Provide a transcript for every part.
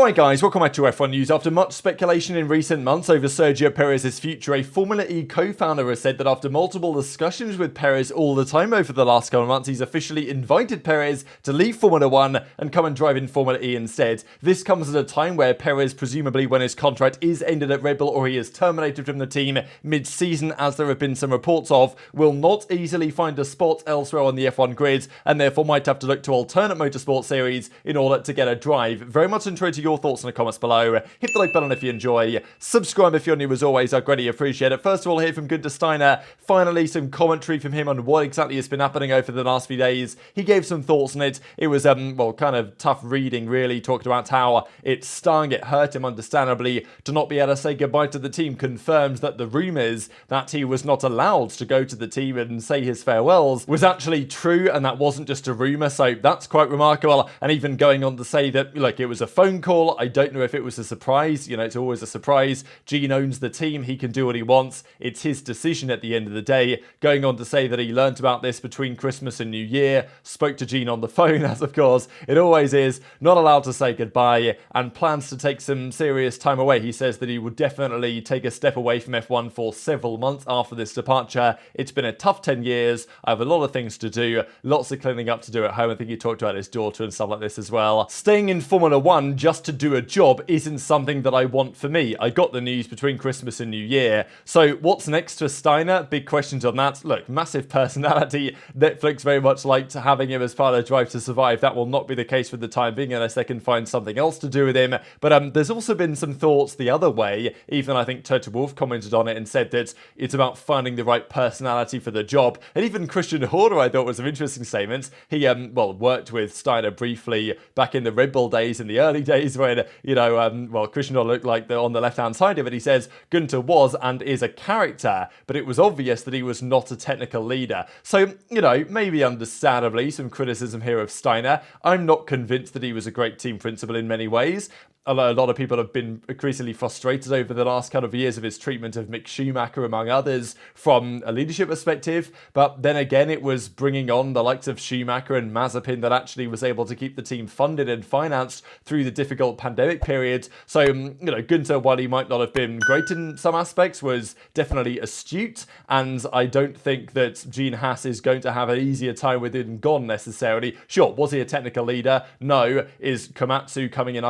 Alright guys, welcome back to F1 News. After much speculation in recent months over Sergio Perez's future, a Formula E co-founder has said that after multiple discussions with Perez all the time over the last couple of months, he's officially invited Perez to leave Formula 1 and come and drive in Formula E instead. This comes at a time where Perez, presumably when his contract is ended at Red Bull or he is terminated from the team mid-season, as there have been some reports of, will not easily find a spot elsewhere on the F1 grid and therefore might have to look to alternate motorsport series in order to get a drive. Very much enjoyed your thoughts in the comments below. Hit the like button if you enjoy. Subscribe if you're new as always. I greatly appreciate it. First of all, here from Good to Steiner. Finally, some commentary from him on what exactly has been happening over the last few days. He gave some thoughts on it. It was, well, kind of tough reading, really. Talked about how it stung, it hurt him, understandably, to not be able to say goodbye to the team. Confirms that the rumours that he was not allowed to go to the team and say his farewells was actually true, and that wasn't just a rumour, so that's quite remarkable. And even going on to say that, like, it was a phone call. I don't know if it was a surprise. You know, it's always a surprise. Gene owns the team. He can do what he wants. It's his decision at the end of the day. Going on to say that he learnt about this between Christmas and New Year, spoke to Gene on the phone, as of course it always is, not allowed to say goodbye, and plans to take some serious time away. He says that he would definitely take a step away from F1 for several months after this departure. It's been a tough 10 years. I have a lot of things to do, lots of cleaning up to do at home. I think he talked about his daughter and stuff like this as well. Staying in Formula 1 just to do a job isn't something that I want for me. I got the news between Christmas and New Year. So what's next for Steiner? Big questions on that. Look, massive personality. Netflix very much liked having him as part of Drive to Survive. That will not be the case for the time being unless they can find something else to do with him. But there's also been some thoughts the other way. Even I think Toto Wolff commented on it and said that it's about finding the right personality for the job. And even Christian Horner, I thought, was an interesting statement. He well, worked with Steiner briefly back in the Red Bull days, in the early days when, you know, well, Christian Horner looked like on the left-hand side of it. He says Gunter was and is a character, but it was obvious that he was not a technical leader. So, you know, maybe understandably some criticism here of Steiner. I'm not convinced that he was a great team principal in many ways. A lot of people have been increasingly frustrated over the last couple of years of his treatment of Mick Schumacher, among others, from a leadership perspective. But then again, it was bringing on the likes of Schumacher and Mazepin that actually was able to keep the team funded and financed through the difficult pandemic period. So, you know, Gunter, while he might not have been great in some aspects, was definitely astute. And I don't think that Gene Haas is going to have an easier time with him gone necessarily. Sure, was he a technical leader? No. Is Komatsu coming in,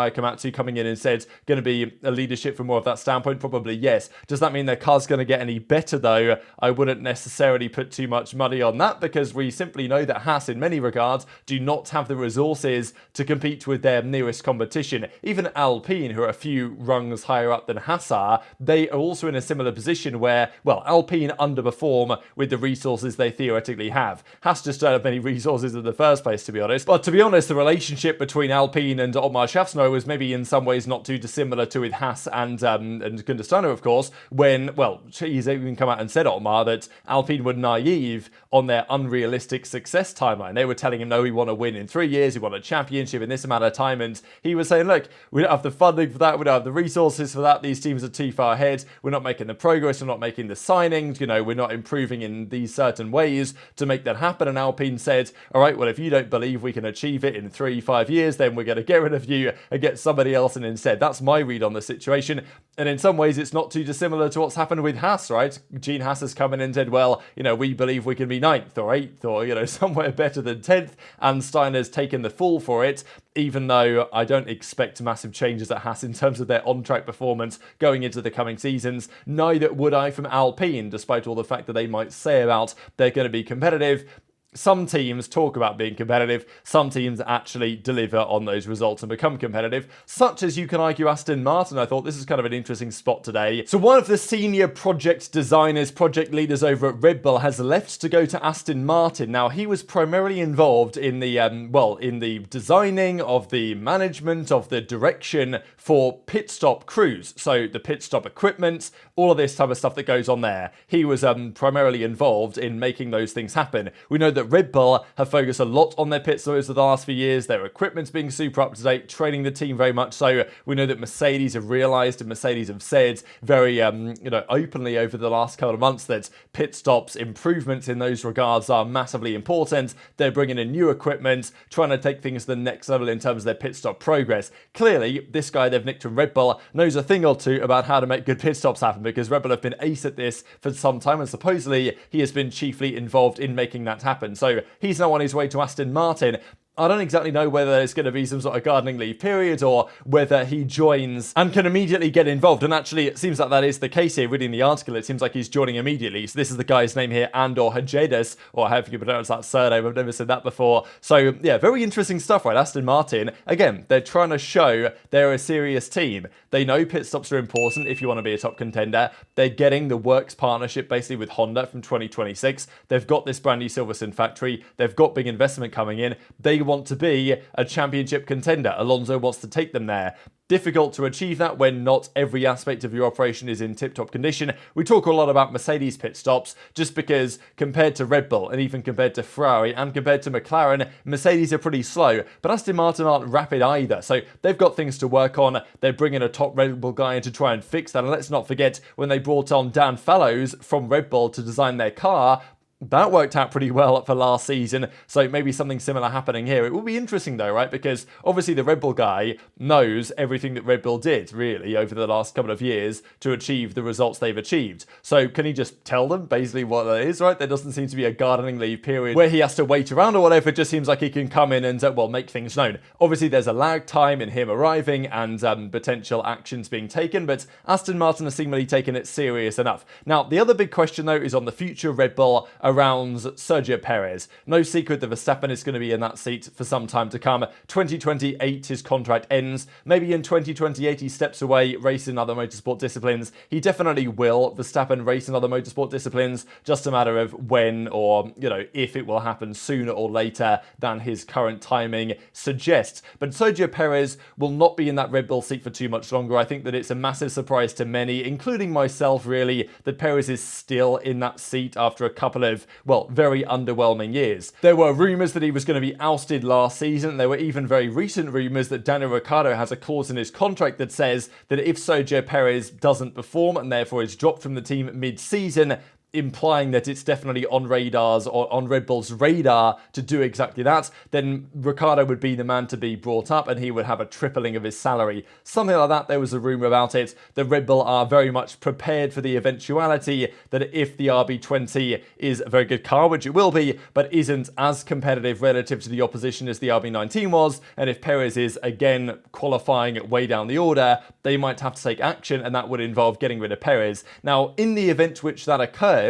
coming in instead, going to be a leadership from more of that standpoint? Probably yes. Does that mean their car's going to get any better though? I wouldn't necessarily put too much money on that, because we simply know that Haas in many regards do not have the resources to compete with their nearest competition. Even Alpine, who are a few rungs higher up than Haas are, they are also in a similar position where, well, Alpine underperform with the resources they theoretically have. Haas just don't have many resources in the first place, to be honest. But to be honest, the relationship between Alpine and Otmar Schaffner was maybe in some ways not too dissimilar to with Haas and Gunter Steiner, of course, when, well, he's even come out and said, Otmar, that Alpine were naive on their unrealistic success timeline. They were telling him, no, we want to win in 3 years, we want a championship in this amount of time, and he was saying, look, we don't have the funding for that, we don't have the resources for that, these teams are too far ahead, we're not making the progress, we're not making the signings, you know, we're not improving in these certain ways to make that happen. And Alpine said, all right, well, if you don't believe we can achieve it in 3-5 years, then we're going to get rid of you and get somebody else in instead. That's my read on the situation. And in some ways, it's not too dissimilar to what's happened with Haas, right? Gene Haas has come in and said, well, you know, we believe we can be 9th or 8th or, you know, somewhere better than 10th. And Steiner's taken the fall for it, even though I don't expect massive changes at Haas in terms of their on-track performance going into the coming seasons. Neither would I from Alpine, despite all the fact that they might say about they're going to be competitive. Some teams talk about being competitive, some teams actually deliver on those results and become competitive, such as you can argue Aston Martin. I thought this is kind of an interesting spot today. So one of the senior project designers, project leaders over at Red Bull has left to go to Aston Martin. Now, he was primarily involved in the, in the designing of the management of the direction for pit stop crews. So the pit stop equipment, all of this type of stuff that goes on there. He was primarily involved in making those things happen. We know that that Red Bull have focused a lot on their pit stops for the last few years. Their equipment's being super up to date, training the team very much so. We know that Mercedes have realized and Mercedes have said very openly over the last couple of months that pit stops, improvements in those regards are massively important. They're bringing in new equipment, trying to take things to the next level in terms of their pit stop progress. Clearly, this guy they've nicked from Red Bull knows a thing or two about how to make good pit stops happen, because Red Bull have been ace at this for some time, and supposedly he has been chiefly involved in making that happen. So he's now on his way to Aston Martin. I don't exactly know whether there's going to be some sort of gardening leave period or whether he joins and can immediately get involved. And actually, it seems like that is the case here. Reading the article, it seems like he's joining immediately. So this is the guy's name here, Andor Hajjedis, or however you pronounce that surname. I've never said that before. So yeah, very interesting stuff, right? Aston Martin, again, they're trying to show they're a serious team. They know pit stops are important if you want to be a top contender. They're getting the Works partnership basically with Honda from 2026. They've got this brand new Silverstone factory. They've got big investment coming in. They want to be a championship contender. Alonso wants to take them there. Difficult to achieve that when not every aspect of your operation is in tip-top condition. We talk a lot about Mercedes pit stops just because compared to Red Bull and even compared to Ferrari and compared to McLaren, Mercedes are pretty slow, but Aston Martin aren't rapid either. So they've got things to work on. They're bringing a top Red Bull guy in to try and fix that. And let's not forget when they brought on Dan Fallows from Red Bull to design their car, that worked out pretty well for last season, so maybe something similar happening here. It will be interesting though, right? Because obviously the Red Bull guy knows everything that Red Bull did, really, over the last couple of years to achieve the results they've achieved. So can he just tell them basically what that is, right? There doesn't seem to be a gardening leave period where he has to wait around or whatever. It just seems like he can come in and, make things known. Obviously there's a lag time in him arriving and potential actions being taken, but Aston Martin has seemingly taken it serious enough. Now, the other big question though is on the future of Red Bull around Sergio Perez. No secret that Verstappen is going to be in that seat for some time to come. 2028 his contract ends. Maybe in 2028 he steps away, race in other motorsport disciplines. He definitely will. Verstappen race in other motorsport disciplines. Just a matter of when or, if it will happen sooner or later than his current timing suggests. But Sergio Perez will not be in that Red Bull seat for too much longer. I think that it's a massive surprise to many, including myself really, that Perez is still in that seat after a couple of, very underwhelming years. There were rumours that he was going to be ousted last season. There were even very recent rumours that Daniel Ricciardo has a clause in his contract that says that if Sergio Perez doesn't perform and therefore is dropped from the team mid-season, implying that it's definitely on radars or on Red Bull's radar to do exactly that, then Ricciardo would be the man to be brought up and he would have a tripling of his salary. Something like that. There was a rumour about it. The Red Bull are very much prepared for the eventuality that if the RB20 is a very good car, which it will be, but isn't as competitive relative to the opposition as the RB19 was, and if Perez is again qualifying way down the order, they might have to take action, and that would involve getting rid of Perez. Now, in the event which that occurs,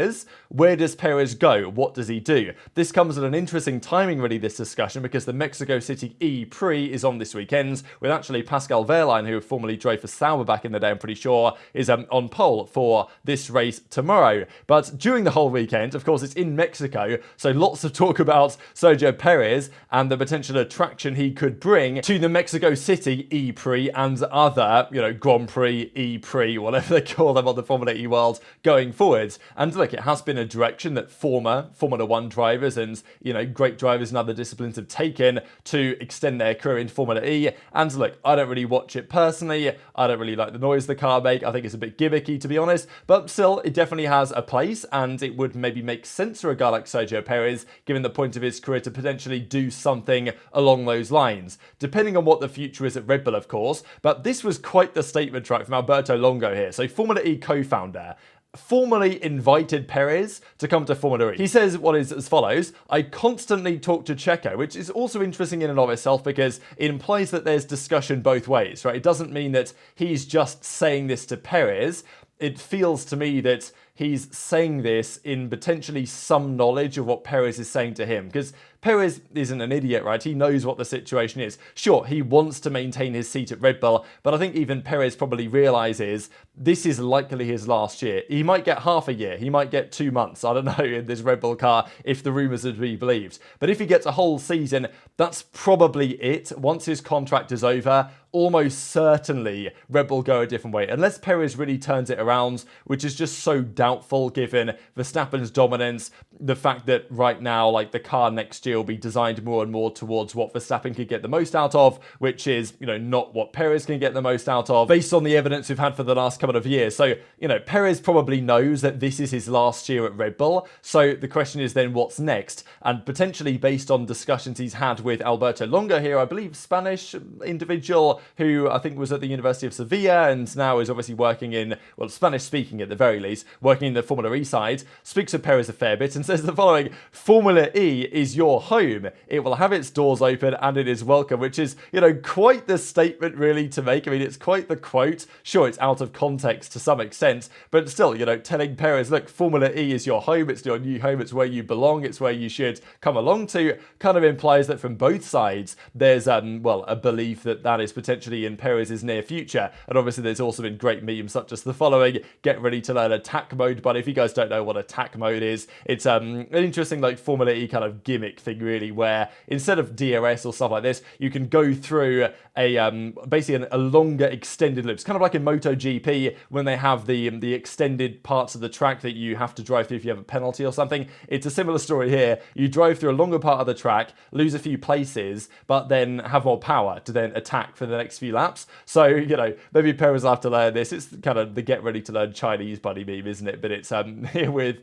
where does Perez go? What does he do? This comes at an interesting timing, really, this discussion, because the Mexico City E-Prix is on this weekend, with actually Pascal Wehrlein, who formerly drove for Sauber back in the day, I'm pretty sure, is on pole for this race tomorrow. But during the whole weekend, of course, it's in Mexico, so lots of talk about Sergio Perez and the potential attraction he could bring to the Mexico City E-Prix and other, Grand Prix, E-Prix, whatever they call them on the Formula E world going forwards. And look, it has been a direction that former Formula One drivers and, great drivers in other disciplines have taken to extend their career in Formula E. And look, I don't really watch it personally. I don't really like the noise the car make. I think it's a bit gimmicky, to be honest. But still, it definitely has a place, and it would maybe make sense for a guy like Sergio Perez, given the point of his career, to potentially do something along those lines. Depending on what the future is at Red Bull, of course. But this was quite the statement track from Alberto Longo here. So Formula E co-founder formally invited Perez to come to Formula E. He says what is as follows: I constantly talk to Checo, which is also interesting in and of itself because it implies that there's discussion both ways, right? It doesn't mean that he's just saying this to Perez. It feels to me that he's saying this in potentially some knowledge of what Perez is saying to him, because Perez isn't an idiot, right? He knows what the situation is. Sure, he wants to maintain his seat at Red Bull, but I think even Perez probably realizes this is likely his last year. He might get half a year. He might get 2 months. I don't know, in this Red Bull car, if the rumors are to be believed. But if he gets a whole season, that's probably it. Once his contract is over, almost certainly Red Bull go a different way. Unless Perez really turns it around, which is just so doubtful given Verstappen's dominance, the fact that right now, like, the car next year will be designed more and more towards what Verstappen could get the most out of, which is, not what Perez can get the most out of, based on the evidence we've had for the last couple of years. So, Perez probably knows that this is his last year at Red Bull. So the question is then what's next? And potentially based on discussions he's had with Alberto Longo here, I believe Spanish individual who I think was at the University of Sevilla and now is obviously working in, well, Spanish speaking at the very least, working in the Formula E side, speaks of Perez a fair bit and says the following: Formula E is your home. It will have its doors open and it is welcome, which is, quite the statement really to make. I mean, it's quite the quote. Sure, it's out of context to some extent, but still, telling Perez, look, Formula E is your home, it's your new home, it's where you belong, it's where you should come along to, kind of implies that from both sides, there's, a belief that that is potentially in Perez's near future. And obviously there's also been great memes such as the following: get ready to learn attack mode. But if you guys don't know what attack mode is, it's an interesting like Formula E kind of gimmick thing really, where instead of DRS or stuff like this, you can go through basically a longer extended loop. It's kind of like in MotoGP when they have the extended parts of the track that you have to drive through if you have a penalty or something. It's a similar story here. You drive through a longer part of the track, lose a few places, but then have more power to then attack for the next few laps. So, maybe Perez will have to learn this. It's kind of the get ready to learn Chinese buddy meme, isn't it? But it's here with,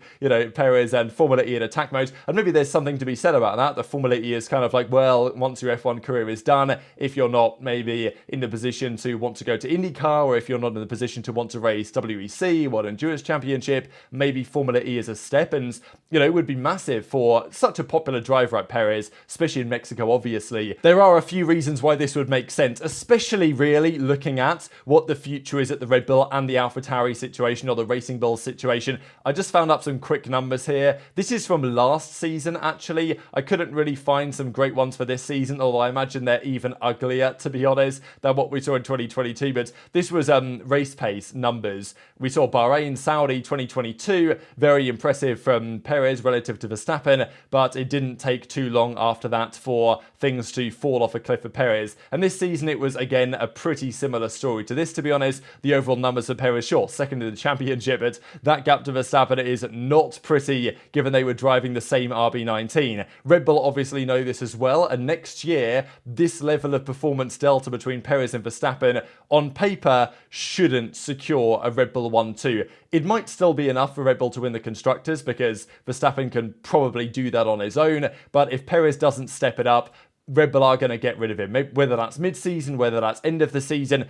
Perez and Formula E in attack mode. And maybe there's something to be said about that. The Formula E is kind of like, well, once your F1 career is done, if you're not maybe in the position to want to go to IndyCar, or if you're not in the position to want to race WEC, World Endurance Championship, maybe Formula E is a step. And, it would be massive for such a popular driver like Perez, especially in Mexico, obviously. There are a few reasons why this would make sense, especially really looking at what the future is at the Red Bull and the AlphaTauri situation, or the Racing Bulls situation. I just found up some quick numbers here. This is from last season, actually. I couldn't really find some great ones for this season, although I imagine they're even uglier, to be honest, than what we saw in 2022. But this was race pace numbers. We saw Bahrain, Saudi 2022, very impressive from Perez relative to Verstappen, but it didn't take too long after that for things to fall off a cliff for Perez. And this season it was again a pretty similar story to this, to be honest. The overall numbers for Perez, sure, second in the championship, but that gap to Verstappen is not pretty given they were driving the same RB19. Red Bull obviously know this as well, and next year this level of performance delta between Perez and Verstappen on paper shouldn't secure a Red Bull 1-2. It might still be enough for Red Bull to win the Constructors because Verstappen can probably do that on his own, but if Perez doesn't step it up, Red Bull are going to get rid of him. Whether that's mid-season, whether that's end of the season,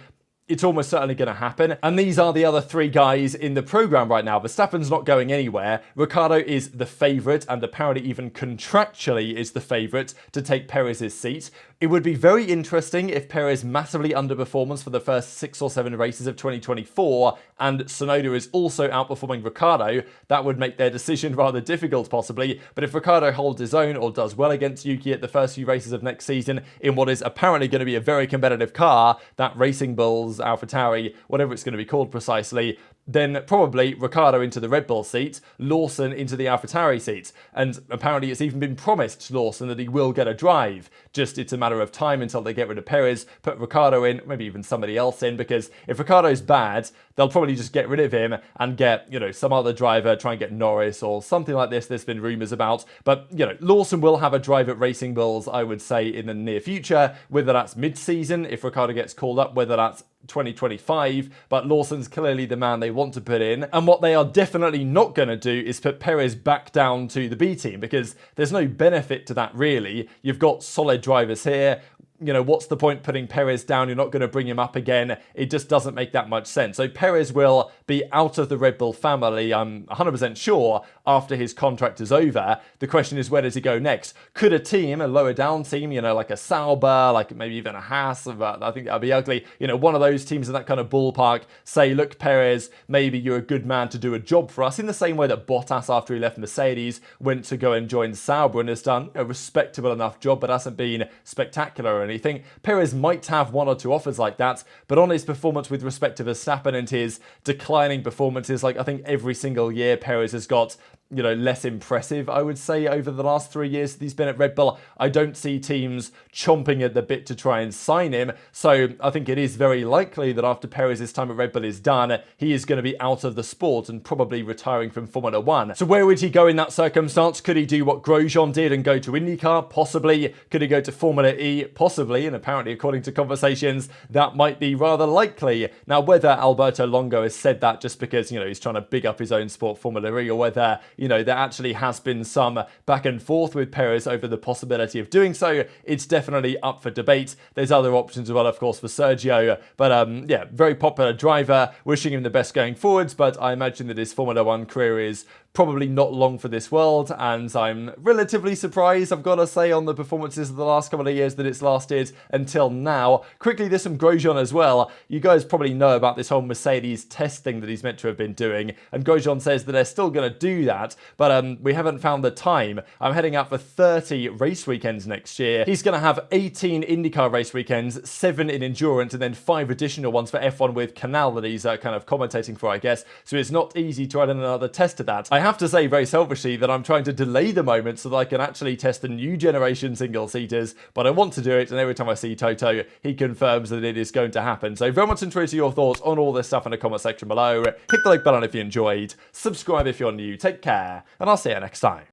it's almost certainly going to happen. And these are the other three guys in the program right now. Verstappen's not going anywhere. Ricciardo is the favourite, and apparently even contractually is the favourite to take Perez's seat. It would be very interesting if Perez massively underperforms for the first 6 or 7 races of 2024 and Tsunoda is also outperforming Ricciardo. That would make their decision rather difficult possibly, but if Ricciardo holds his own or does well against Yuki at the first few races of next season in what is apparently going to be a very competitive car, that Racing Bulls, AlphaTauri, whatever it's going to be called precisely, then probably Ricciardo into the Red Bull seat, Lawson into the AlphaTauri seat. And apparently it's even been promised to Lawson that he will get a drive. Just it's a matter of time until they get rid of Perez, put Ricciardo in, maybe even somebody else in, because if Ricciardo's bad, they'll probably just get rid of him and get, some other driver, try and get Norris or something like this there's been rumours about. But, Lawson will have a drive at Racing Bulls, I would say, in the near future, whether that's mid-season, if Ricciardo gets called up, whether that's 2025, but Lawson's clearly the man they want to put in. And what they are definitely not going to do is put Perez back down to the B team, because there's no benefit to that really. You've got solid drivers here. What's the point putting Perez down? You're not going to bring him up again. It just doesn't make that much sense. So Perez will be out of the Red Bull family, I'm 100% sure, after his contract is over. The question is, where does he go next? Could a team, a lower down team, like a Sauber, like maybe even a Haas, I think that'd be ugly, one of those teams in that kind of ballpark, say, look, Perez, maybe you're a good man to do a job for us, in the same way that Bottas, after he left Mercedes, went to go and join Sauber and has done a respectable enough job, but hasn't been spectacular or anything. Perez might have 1 or 2 offers like that, but on his performance with respect to Verstappen and his declining performances, like I think every single year Perez has got less impressive, I would say, over the last 3 years that he's been at Red Bull. I don't see teams chomping at the bit to try and sign him. So I think it is very likely that after Perez's time at Red Bull is done, he is going to be out of the sport and probably retiring from Formula One. So where would he go in that circumstance? Could he do what Grosjean did and go to IndyCar? Possibly. Could he go to Formula E? Possibly. And apparently, according to conversations, that might be rather likely. Now, whether Alberto Longo has said that just because, he's trying to big up his own sport, Formula E, or whether, there actually has been some back and forth with Perez over the possibility of doing so, it's definitely up for debate. There's other options as well, of course, for Sergio. But yeah, very popular driver. Wishing him the best going forwards, but I imagine that his Formula One career is probably not long for this world, and I'm relatively surprised, I've got to say, on the performances of the last couple of years that it's lasted until now. Quickly, there's some Grosjean as well. You guys probably know about this whole Mercedes testing that he's meant to have been doing, and Grosjean says that they're still going to do that, but we haven't found the time. I'm heading out for 30 race weekends next year. He's going to have 18 IndyCar race weekends, 7 in endurance, and then 5 additional ones for F1 with Canal that he's kind of commentating for, I guess. So it's not easy to add in another test to that. I have to say very selfishly that I'm trying to delay the moment so that I can actually test the new generation single-seaters, but I want to do it, and every time I see Toto, he confirms that it is going to happen. So very much interested in your thoughts on all this stuff in the comment section below. Hit the like button if you enjoyed, subscribe if you're new, take care, and I'll see you next time.